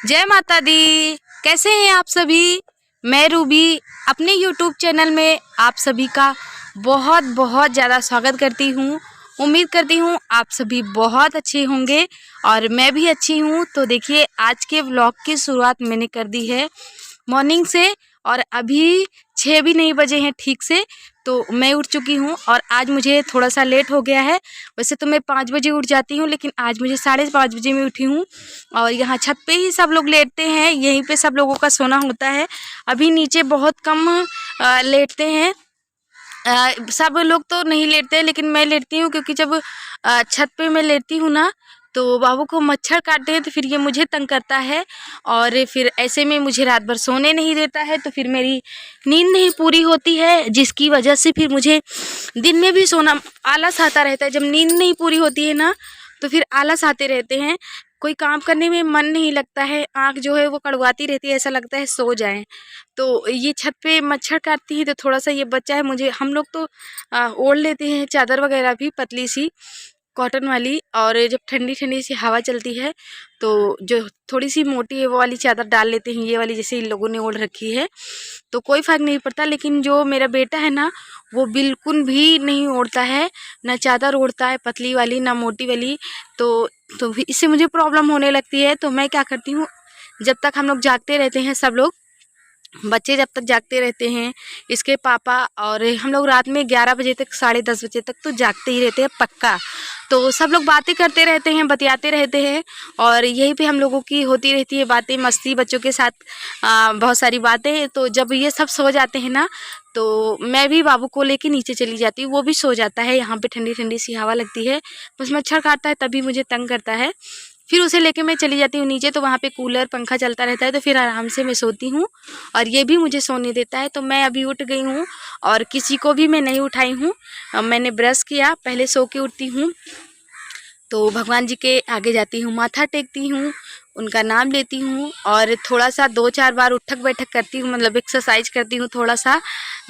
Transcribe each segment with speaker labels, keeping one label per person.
Speaker 1: जय माता दी। कैसे हैं आप सभी। मैं रूबी अपने यूट्यूब चैनल में आप सभी का बहुत बहुत ज़्यादा स्वागत करती हूँ। उम्मीद करती हूँ आप सभी बहुत अच्छे होंगे और मैं भी अच्छी हूँ। तो देखिए, आज के व्लॉग की शुरुआत मैंने कर दी है मॉर्निंग से और अभी 6 भी नहीं बजे हैं ठीक से। तो मैं उठ चुकी हूँ और आज मुझे थोड़ा सा लेट हो गया है। वैसे तो मैं 5 बजे उठ जाती हूँ, लेकिन आज मुझे 5:30 बजे में उठी हूँ। और यहाँ छत पे ही सब लोग लेटते हैं, यहीं पे सब लोगों का सोना होता है। अभी नीचे बहुत कम लेटते हैं। सब लोग तो नहीं लेटते हैं, लेकिन मैं लेटती हूँ क्योंकि जब छत पे मैं लेटती हूँ ना, तो बाबू को मच्छर काटते हैं तो फिर ये मुझे तंग करता है और फिर ऐसे में मुझे रात भर सोने नहीं देता है। तो फिर मेरी नींद नहीं पूरी होती है, जिसकी वजह से फिर मुझे दिन में भी सोना आलस आता रहता है। जब नींद नहीं पूरी होती है ना, तो फिर आलस आते रहते हैं, कोई काम करने में मन नहीं लगता है, आँख जो है वो कड़वाती रहती है, ऐसा लगता है सो जाएं। तो ये छत पे मच्छर काटती है तो थोड़ा सा ये बच्चा है, मुझे हम लोग तो ओढ़ लेते हैं चादर वगैरह भी पतली सी कॉटन वाली। और जब ठंडी ठंडी सी हवा चलती है तो जो थोड़ी सी मोटी है वो वाली चादर डाल लेते हैं, ये वाली जैसे इन लोगों ने ओढ़ रखी है, तो कोई फ़र्क नहीं पड़ता। लेकिन जो मेरा बेटा है ना, वो बिल्कुल भी नहीं ओढ़ता है, ना चादर ओढ़ता है पतली वाली ना मोटी वाली। तो फिर इससे मुझे प्रॉब्लम होने लगती है। तो मैं क्या करती हूँ, जब तक हम लोग जागते रहते हैं, सब लोग बच्चे जब तक जागते रहते हैं, इसके पापा और हम लोग रात में 11 बजे तक 10:30 बजे तक तो जागते ही रहते हैं पक्का। तो सब लोग बातें करते रहते हैं, बतियाते रहते हैं और यहीं पे हम लोगों की होती रहती है बातें मस्ती बच्चों के साथ, बहुत सारी बातें। तो जब ये सब सो जाते हैं ना, तो मैं भी बाबू को लेके नीचे चली जाती हूँ, वो भी सो जाता है। यहाँ पे ठंडी ठंडी सी हवा लगती है, बस मच्छर काटता है तभी मुझे तंग करता है। फिर उसे लेके मैं चली जाती हूँ नीचे, तो वहाँ पे कूलर पंखा चलता रहता है, तो फिर आराम से मैं सोती हूँ और ये भी मुझे सोने देता है। तो मैं अभी उठ गई हूँ और किसी को भी मैं नहीं उठाई हूँ। मैंने ब्रश किया, पहले सो के उठती हूँ तो भगवान जी के आगे जाती हूँ, माथा टेकती हूँ, उनका नाम लेती हूँ और थोड़ा सा 2-4 बार उठक बैठक करती हूँ, मतलब एक्सरसाइज करती हूँ थोड़ा सा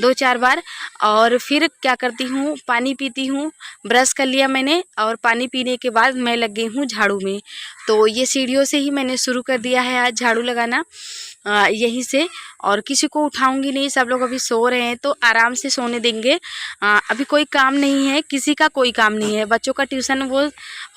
Speaker 1: 2-4 बार। और फिर क्या करती हूँ, पानी पीती हूँ। ब्रश कर लिया मैंने और पानी पीने के बाद मैं लग गई हूँ झाड़ू में। तो ये सीढ़ियों से ही मैंने शुरू कर दिया है आज झाड़ू लगाना, यहीं से। और किसी को उठाऊंगी नहीं, सब लोग अभी सो रहे हैं तो आराम से सोने देंगे। अभी कोई काम नहीं है, किसी का कोई काम नहीं है। बच्चों का ट्यूशन वो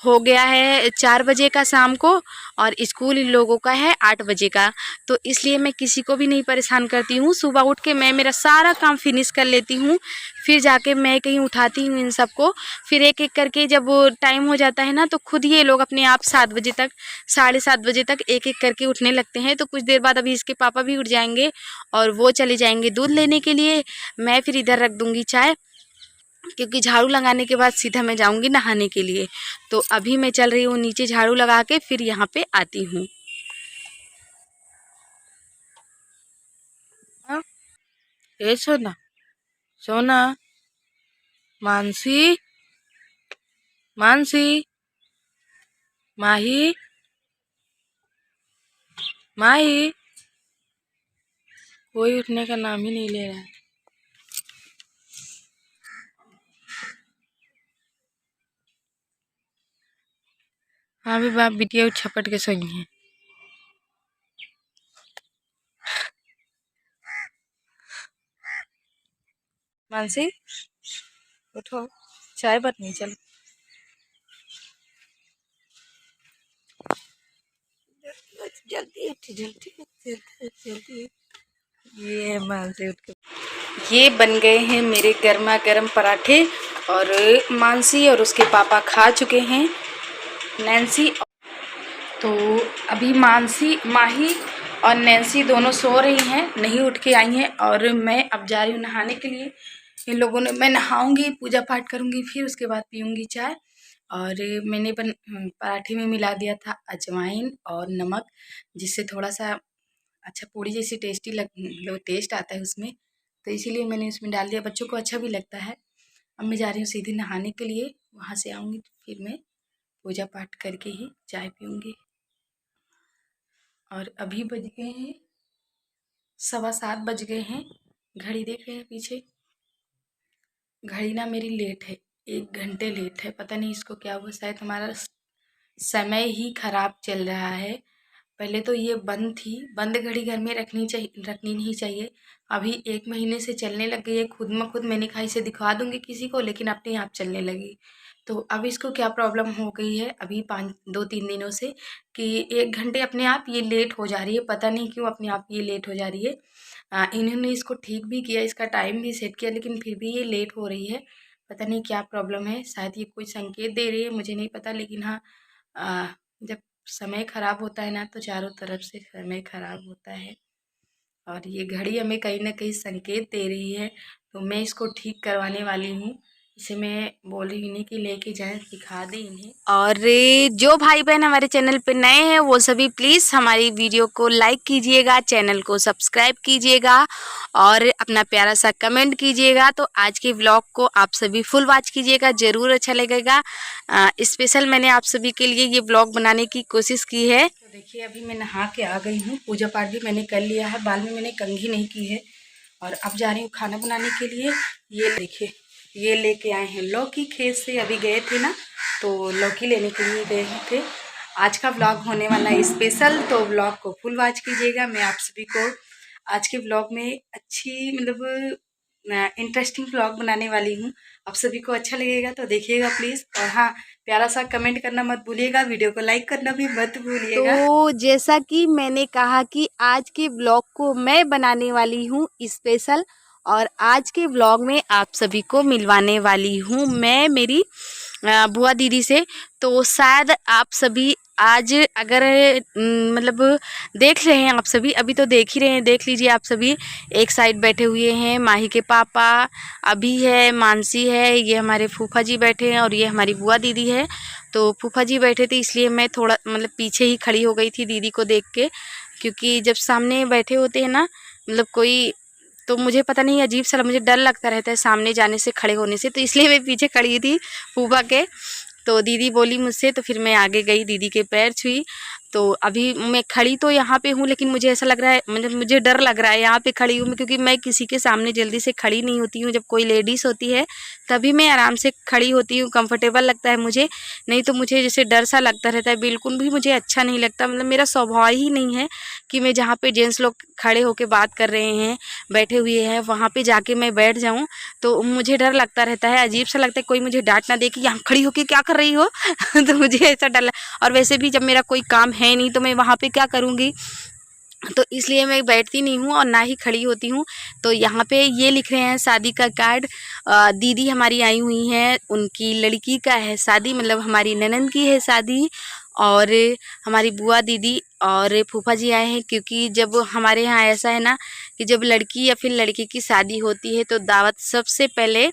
Speaker 1: हो गया है 4 बजे का शाम को और स्कूल इन लोगों का है 8 बजे का। तो इसलिए मैं किसी को भी नहीं परेशान करती हूँ। सुबह उठ के मैं मेरा सारा काम फिनिश कर लेती हूँ, फिर जाके मैं कहीं उठाती हूँ इन सबको। फिर एक एक करके जब टाइम हो जाता है ना, तो खुद ये लोग अपने आप 7 बजे तक 7:30 बजे तक एक एक करके उठने लगते हैं। तो कुछ देर बाद अभी इसके पापा भी उठ जाएंगे और वो चले जाएंगे दूध लेने के लिए। मैं फिर इधर रख दूँगी चाय, क्योंकि झाड़ू लगाने के बाद सीधा मैं जाऊंगी नहाने के लिए। तो अभी मैं चल रही हूँ नीचे झाड़ू लगा के, फिर यहाँ पे आती हूँ। हाँ? ए सोना, सोना, मानसी, मानसी, माही, माही, कोई उठने का नाम ही नहीं ले रहा है। हाँ भी बाप बिटिया छपट के सोई है। मानसी, उठो, चाय बननी, चलो जल्दी उठी, जल्दी जल्दी जल्दी। ये मानसी उठ के ये बन गए हैं मेरे गर्मा गर्म पराठे और मानसी और उसके पापा खा चुके हैं। नैन्सी, तो अभी मानसी, माही और नैन्सी दोनों सो रही हैं, नहीं उठ के आई हैं और मैं अब जा रही हूँ नहाने के लिए। इन लोगों ने, मैं नहाऊंगी, पूजा पाठ करूंगी, फिर उसके बाद पीऊंगी चाय। और मैंने पराठे में मिला दिया था अजवाइन और नमक, जिससे थोड़ा सा अच्छा पूड़ी जैसी टेस्टी मतलब टेस्ट आता है उसमें, तो इसीलिए मैंने उसमें डाल दिया। बच्चों को अच्छा भी लगता है। अब मैं जा रही हूँ सीधे नहाने के लिए, वहाँ से आऊँगी फिर मैं पूजा पाठ करके ही चाय पीऊँगी। और अभी बज गए हैं 7:15 बज गए हैं। घड़ी देख रहे हैं पीछे, घड़ी ना मेरी लेट है, 1 घंटे लेट है। पता नहीं इसको क्या हुआ, शायद हमारा समय ही खराब चल रहा है। पहले तो ये बंद थी, बंद घड़ी घर में रखनी नहीं चाहिए। अभी 1 महीने से चलने लग गई है, खुद म खुद मैंने कहा इसे दिखवा दूँगी किसी को, लेकिन अपने आप चलने लगी। तो अब इसको क्या प्रॉब्लम हो गई है अभी 5 2-3 दिनों से कि 1 घंटे अपने आप ये लेट हो जा रही है, पता नहीं क्यों अपने आप ये लेट हो जा रही है। इन्होंने इसको ठीक भी किया, इसका टाइम भी सेट किया, लेकिन फिर भी ये लेट हो रही है। पता नहीं क्या प्रॉब्लम है, शायद ये कोई संकेत दे रही है, मुझे नहीं पता, लेकिन हाँ जब समय ख़राब होता है ना तो चारों तरफ से समय ख़राब होता है और ये घड़ी हमें कहीं न कहीं संकेत दे रही है, तो मैं इसको ठीक करवाने वाली हूँ। इसे मैं बोल रही हूँ इन्हें कि लेके जाएँ, दिखा दें इन्हें। और जो भाई-बहन हमारे चैनल पे नए हैं वो सभी प्लीज़ हमारी वीडियो को लाइक कीजिएगा, चैनल को सब्सक्राइब कीजिएगा और अपना प्यारा सा कमेंट कीजिएगा। तो आज के व्लॉग को आप सभी फुल वॉच कीजिएगा, ज़रूर अच्छा लगेगा। स्पेशल मैंने आप सभी के लिए ये व्लॉग बनाने की कोशिश की है। तो देखिए अभी मैं नहा के आ गई हूँ, पूजा पाठ भी मैंने कर लिया है, बाल में मैंने कंघी नहीं की है और अब जा रही हूँ खाना बनाने के लिए। ये देखिए ये लेके आए हैं लौकी, खेत से अभी गए थे ना तो लौकी लेने के लिए गए थे। आज का व्लॉग होने वाला है स्पेशल, तो व्लॉग को फुल वॉच कीजिएगा। मैं आप सभी को आज के व्लॉग में अच्छी मतलब इंटरेस्टिंग व्लॉग बनाने वाली हूँ, आप सभी को अच्छा लगेगा तो देखिएगा प्लीज़। और हाँ, प्यारा सा कमेंट करना मत भूलिएगा, वीडियो को लाइक करना भी मत भूलिएगा। तो जैसा कि मैंने कहा कि आज के व्लॉग को मैं बनाने वाली हूँ स्पेशल और आज के व्लॉग में आप सभी को मिलवाने वाली हूँ मैं मेरी बुआ दीदी से। तो शायद आप सभी आज अगर मतलब देख रहे हैं आप सभी, अभी तो देख ही रहे हैं, देख लीजिए आप सभी एक साइड बैठे हुए हैं माही के पापा, अभी है, मानसी है, ये हमारे फूफा जी बैठे हैं और ये हमारी बुआ दीदी है। तो फूफा जी बैठे थे इसलिए मैं थोड़ा मतलब पीछे ही खड़ी हो गई थी दीदी को देख के, क्योंकि जब सामने बैठे होते हैं ना मतलब कोई, तो मुझे पता नहीं अजीब सा मुझे डर लगता रहता है सामने जाने से, खड़े होने से, तो इसलिए मैं पीछे खड़ी थी फूफा के। तो दीदी बोली मुझसे तो फिर मैं आगे गई, दीदी के पैर छुई। तो अभी मैं खड़ी तो यहाँ पे हूँ, लेकिन मुझे ऐसा लग रहा है मतलब मुझे डर लग रहा है यहाँ पे खड़ी हूँ मैं, क्योंकि मैं किसी के सामने जल्दी से खड़ी नहीं होती हूँ। जब कोई लेडीज़ होती है तभी मैं आराम से खड़ी होती हूँ, कंफर्टेबल लगता है मुझे, नहीं तो मुझे जैसे डर सा लगता रहता है, बिल्कुल भी मुझे अच्छा नहीं लगता। मतलब मेरा स्वभाव ही नहीं है कि मैं जहाँ पे जेंट्स लोग खड़े होकर बात कर रहे हैं, बैठे हुए हैं, वहाँ पे जाके मैं बैठ जाऊँ तो मुझे डर लगता रहता है, अजीब सा लगता है, कोई मुझे डांट ना दे कि यहाँ खड़ी होके क्या कर रही हो तो मुझे ऐसा डर और वैसे भी जब मेरा कोई काम है नहीं तो मैं वहाँ पे क्या करूँगी, तो इसलिए मैं बैठती नहीं हूँ और ना ही खड़ी होती हूँ। तो यहाँ पे ये लिख रहे हैं शादी का कार्ड, दीदी हमारी आई हुई हैं, उनकी लड़की का है शादी, मतलब हमारी ननंद की है शादी, और हमारी बुआ दीदी और फूफा जी आए हैं। क्योंकि जब हमारे यहाँ ऐसा है ना कि जब लड़की या फिर लड़के की शादी होती है तो दावत सबसे पहले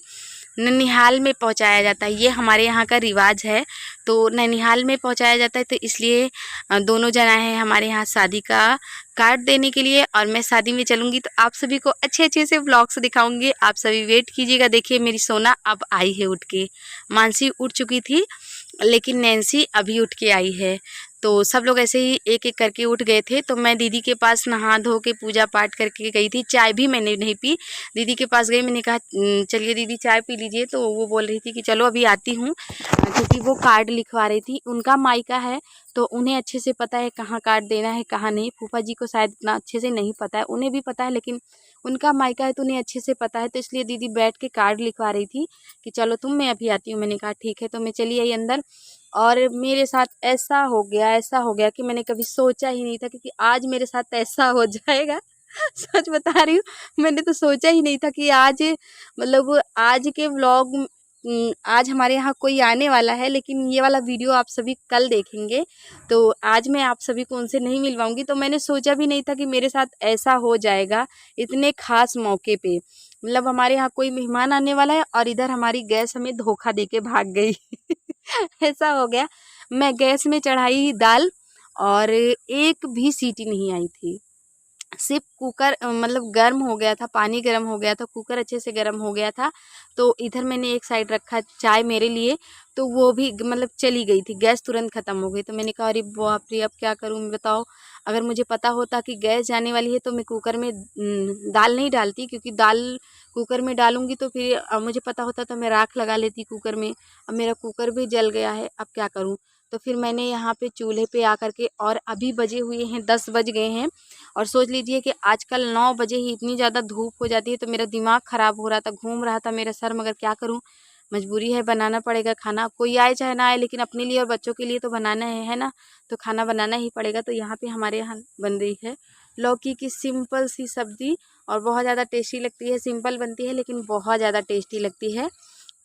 Speaker 1: ननिहाल में पहुंचाया जाता है, ये हमारे यहाँ का रिवाज है। तो ननिहाल में पहुंचाया जाता है, तो इसलिए दोनों जन आए हैं हमारे यहाँ शादी का कार्ड देने के लिए। और मैं शादी में चलूँगी तो आप सभी को अच्छे अच्छे से व्लॉग्स दिखाऊंगी, आप सभी वेट कीजिएगा। देखिए मेरी सोना अब आई है उठ के, मानसी उठ चुकी थी लेकिन नैन्सी अभी उठ के आई है। तो सब लोग ऐसे ही एक एक करके उठ गए थे। तो मैं दीदी के पास नहा धो के पूजा पाठ करके गई थी, चाय भी मैंने नहीं पी, दीदी के पास गई, मैंने कहा चलिए दीदी चाय पी लीजिए। तो वो बोल रही थी कि चलो अभी आती हूँ, क्योंकि वो कार्ड लिखवा रही थी, उनका मायका है तो उन्हें अच्छे से पता है कहाँ कार्ड देना है कहाँ नहीं। फूफा जी को शायद इतना अच्छे से नहीं पता है, उन्हें भी पता है लेकिन उनका मायका है तो उन्हें अच्छे से पता है। तो इसलिए दीदी बैठ के कार्ड लिखवा रही थी कि चलो तुम, मैं अभी आती हूँ। मैंने कहा ठीक है, तो मैं चली आई अंदर। और मेरे साथ ऐसा हो गया कि मैंने कभी सोचा ही नहीं था, क्योंकि आज मेरे साथ ऐसा हो जाएगा सच बता रही हूँ, मैंने तो सोचा ही नहीं था कि आज मतलब आज के व्लॉग आज हमारे यहाँ कोई आने वाला है, लेकिन ये वाला वीडियो आप सभी कल देखेंगे। तो आज मैं आप सभी को उनसे नहीं मिलवाऊंगी, तो मैंने सोचा भी नहीं था कि मेरे साथ ऐसा हो जाएगा इतने खास मौके पे। मतलब हमारे यहाँ कोई मेहमान आने वाला है और इधर हमारी गैस हमें धोखा दे के भाग गई ऐसा हो गया। मैं गैस में चढ़ाई दाल और एक भी सीटी नहीं आई थी, सिर्फ कुकर मतलब गर्म हो गया था, पानी गर्म हो गया था, कुकर अच्छे से गर्म हो गया था। तो इधर मैंने एक साइड रखा चाय मेरे लिए, तो वो भी मतलब चली गई थी, गैस तुरंत ख़त्म हो गई। तो मैंने कहा अरे बाप रे अब क्या करूँ मैं, बताओ। अगर मुझे पता होता कि गैस जाने वाली है तो मैं कुकर में दाल नहीं डालती, क्योंकि दाल कुकर में डालूँगी तो फिर मुझे पता होता तो मैं राख लगा लेती कुकर में। अब मेरा कुकर भी जल गया है, अब क्या करूँ। तो फिर मैंने यहाँ पे चूल्हे पे आकर के, और अभी बजे हुए हैं 10 बज गए हैं, और सोच लीजिए कि आजकल 9 बजे ही इतनी ज़्यादा धूप हो जाती है। तो मेरा दिमाग ख़राब हो रहा था, घूम रहा था मेरा सर, मगर क्या करूँ, मजबूरी है, बनाना पड़ेगा खाना। कोई आए चाहे ना आए, लेकिन अपने लिए और बच्चों के लिए तो बनाना है ना। तो खाना बनाना ही पड़ेगा। तो यहाँ पे हमारे यहाँ बन रही है लौकी की सिंपल सी सब्ज़ी, और बहुत ज़्यादा टेस्टी लगती है। सिंपल बनती है लेकिन बहुत ज़्यादा टेस्टी लगती है।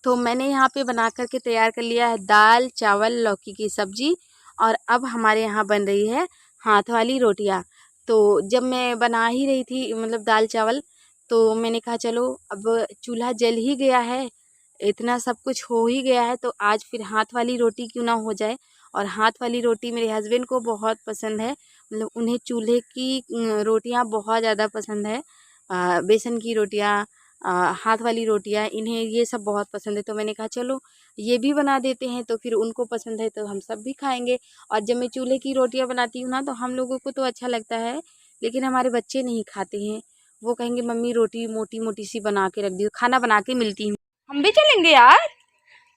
Speaker 1: तो मैंने यहाँ पे बना कर के तैयार कर लिया है दाल चावल लौकी की सब्ज़ी, और अब हमारे यहाँ बन रही है हाथ वाली रोटियाँ। तो जब मैं बना ही रही थी मतलब दाल चावल, तो मैंने कहा चलो अब चूल्हा जल ही गया है, इतना सब कुछ हो ही गया है, तो आज फिर हाथ वाली रोटी क्यों ना हो जाए। और हाथ वाली रोटी मेरे हस्बैंड को बहुत पसंद है, मतलब उन्हें चूल्हे की रोटियां बहुत ज़्यादा पसंद है। बेसन की रोटियां, हाथ वाली रोटियां, इन्हें ये सब बहुत पसंद है। तो मैंने कहा चलो ये भी बना देते हैं, तो फिर उनको पसंद है तो हम सब भी खाएंगे। और जब मैं चूल्हे की रोटियां बनाती हूँ ना, तो हम लोगों को तो अच्छा लगता है, लेकिन हमारे बच्चे नहीं खाते हैं। वो कहेंगे मम्मी रोटी मोटी मोटी सी बना के रख दी, खाना बना के मिलती हूँ। हम भी चलेंगे यार।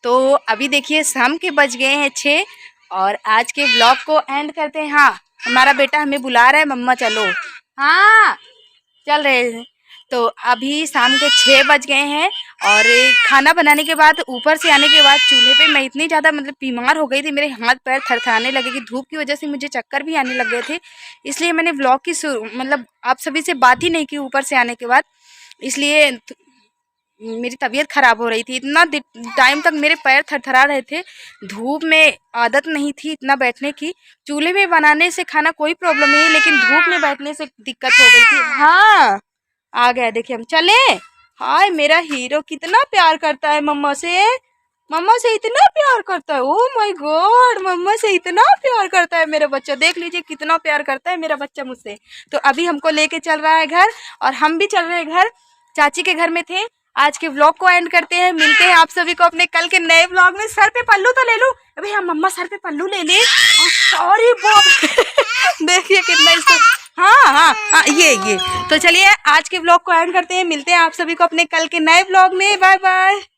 Speaker 1: तो अभी देखिए शाम के बज गए हैं 6, और आज के ब्लॉग को एंड करते हैं। हाँ, हमारा बेटा हमें बुला रहा है, मम्मा चलो। हाँ चल रहे हैं। तो अभी शाम के 6 बज गए हैं, और खाना बनाने के बाद ऊपर से आने के बाद चूल्हे पे मैं इतनी ज़्यादा मतलब बीमार हो गई थी, मेरे हाथ पैर थरथराने लगे कि धूप की वजह से मुझे चक्कर भी आने लग गए थे। इसलिए मैंने ब्लॉग की मतलब आप सभी से बात ही नहीं की ऊपर से आने के बाद, इसलिए मेरी तबीयत ख़राब हो रही थी। इतना टाइम तक मेरे पैर थरथरा रहे थे, धूप में आदत नहीं थी इतना बैठने की। चूल्हे में बनाने से खाना कोई प्रॉब्लम नहीं, लेकिन धूप में बैठने से दिक्कत हो गई थी। हाँ आ गया, देखिए हम चले। हाय मेरा हीरो कितना प्यार करता है मम्मा से, मम्मा से इतना प्यार करता है। ओह माय गॉड, मम्मा से इतना प्यार करता है मेरा बच्चा, देख लीजिए कितना प्यार करता है मेरा बच्चा मुझसे। तो अभी हमको लेके चल रहा है घर, और हम भी चल रहे हैं घर, चाची के घर में थे। आज के व्लॉग को एंड करते हैं, मिलते हैं आप सभी को अपने कल के नए व्लॉग में। सर पे पल्लू तो ले लूं, अभी हम मम्मा सर पे पल्लू ले ले। सॉरी बाप देखिए कितना इसको, हाँ हाँ हाँ ये तो चलिए आज के व्लॉग को एंड करते हैं, मिलते हैं आप सभी को अपने कल के नए व्लॉग में। Bye bye.